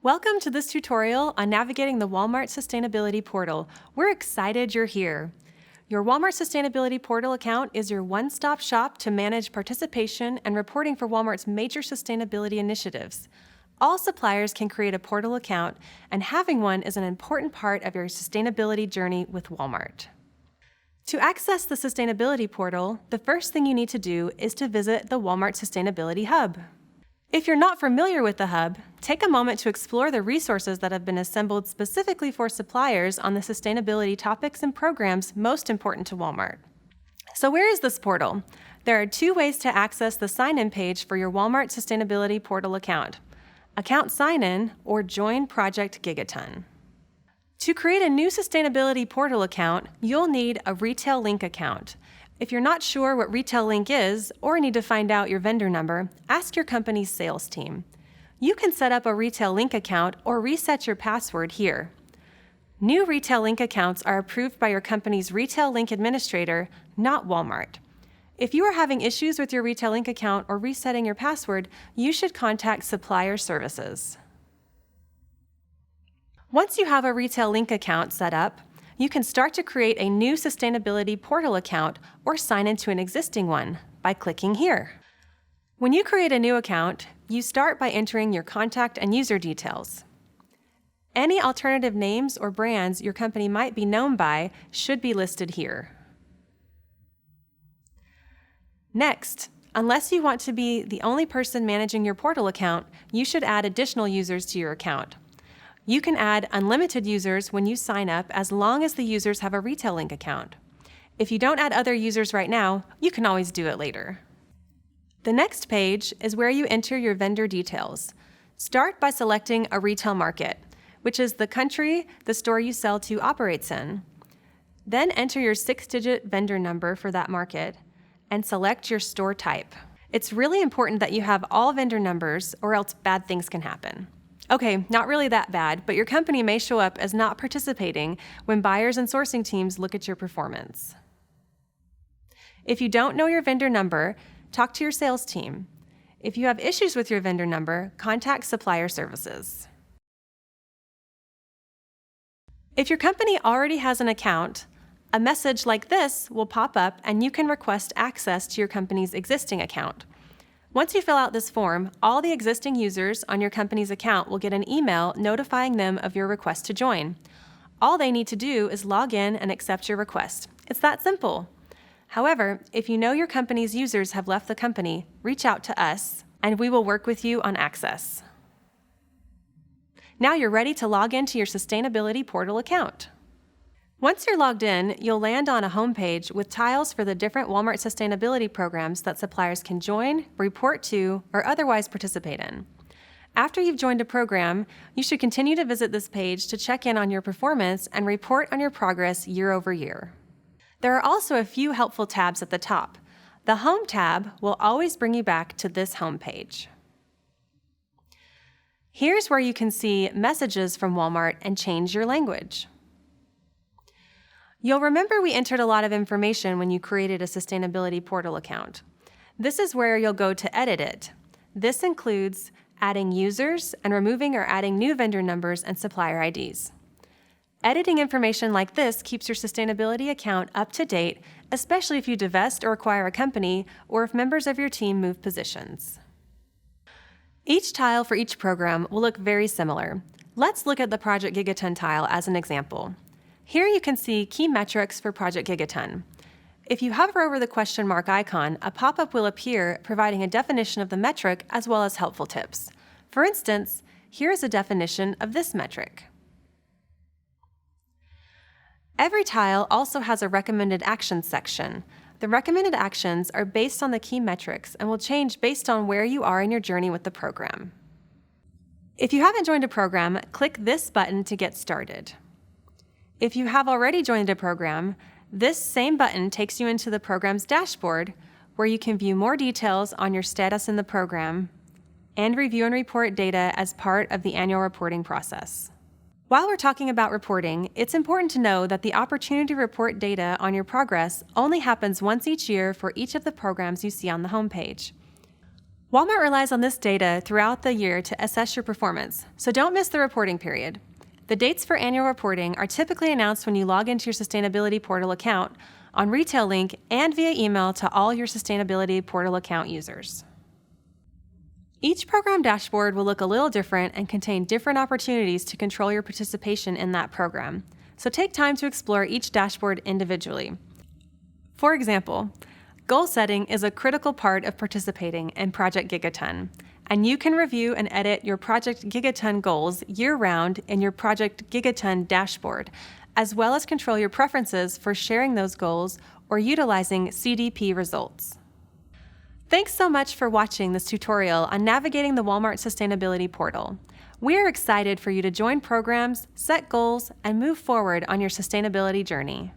Welcome to this tutorial on navigating the Walmart Sustainability Portal. We're excited you're here. Your Walmart Sustainability Portal account is your one-stop shop to manage participation and reporting for Walmart's major sustainability initiatives. All suppliers can create a portal account, and having one is an important part of your sustainability journey with Walmart. To access the Sustainability Portal, the first thing you need to do is to visit the Walmart Sustainability Hub. If you're not familiar with the Hub, take a moment to explore the resources that have been assembled specifically for suppliers on the sustainability topics and programs most important to Walmart. So where is this portal? There are two ways to access the sign-in page for your Walmart Sustainability Portal account: Account Sign-In or Join Project Gigaton. To create a new Sustainability Portal account, you'll need a Retail Link account. If you're not sure what Retail Link is or need to find out your vendor number, ask your company's sales team. You can set up a Retail Link account or reset your password here. New Retail Link accounts are approved by your company's Retail Link administrator, not Walmart. If you are having issues with your Retail Link account or resetting your password, you should contact Supplier Services. Once you have a Retail Link account set up, you can start to create a new Sustainability Portal account or sign into an existing one by clicking here. When you create a new account, you start by entering your contact and user details. Any alternative names or brands your company might be known by should be listed here. Next, unless you want to be the only person managing your portal account, you should add additional users to your account. You can add unlimited users when you sign up as long as the users have a Retail Link account. If you don't add other users right now, you can always do it later. The next page is where you enter your vendor details. Start by selecting a retail market, which is the country the store you sell to operates in. Then enter your 6-digit vendor number for that market and select your store type. It's really important that you have all vendor numbers or else bad things can happen. Okay, not really that bad, but your company may show up as not participating when buyers and sourcing teams look at your performance. If you don't know your vendor number, talk to your sales team. If you have issues with your vendor number, contact Supplier Services. If your company already has an account, a message like this will pop up and you can request access to your company's existing account. Once you fill out this form, all the existing users on your company's account will get an email notifying them of your request to join. All they need to do is log in and accept your request. It's that simple. However, if you know your company's users have left the company, reach out to us and we will work with you on access. Now you're ready to log into your Sustainability Portal account. Once you're logged in, you'll land on a homepage with tiles for the different Walmart sustainability programs that suppliers can join, report to, or otherwise participate in. After you've joined a program, you should continue to visit this page to check in on your performance and report on your progress year over year. There are also a few helpful tabs at the top. The Home tab will always bring you back to this homepage. Here's where you can see messages from Walmart and change your language. You'll remember we entered a lot of information when you created a Sustainability Portal account. This is where you'll go to edit it. This includes adding users and removing or adding new vendor numbers and supplier IDs. Editing information like this keeps your sustainability account up to date, especially if you divest or acquire a company or if members of your team move positions. Each tile for each program will look very similar. Let's look at the Project Gigaton tile as an example. Here you can see key metrics for Project Gigaton. If you hover over the question mark icon, a pop-up will appear providing a definition of the metric as well as helpful tips. For instance, here is a definition of this metric. Every tile also has a recommended actions section. The recommended actions are based on the key metrics and will change based on where you are in your journey with the program. If you haven't joined a program, click this button to get started. If you have already joined a program, this same button takes you into the program's dashboard, where you can view more details on your status in the program and review and report data as part of the annual reporting process. While we're talking about reporting, it's important to know that the opportunity to report data on your progress only happens once each year for each of the programs you see on the homepage. Walmart relies on this data throughout the year to assess your performance, so don't miss the reporting period. The dates for annual reporting are typically announced when you log into your Sustainability Portal account, on Retail Link, and via email to all your Sustainability Portal account users. Each program dashboard will look a little different and contain different opportunities to control your participation in that program, so take time to explore each dashboard individually. For example, goal setting is a critical part of participating in Project Gigaton, and you can review and edit your Project Gigaton goals year-round in your Project Gigaton dashboard, as well as control your preferences for sharing those goals or utilizing CDP results. Thanks so much for watching this tutorial on navigating the Walmart Sustainability Portal. We are excited for you to join programs, set goals, and move forward on your sustainability journey.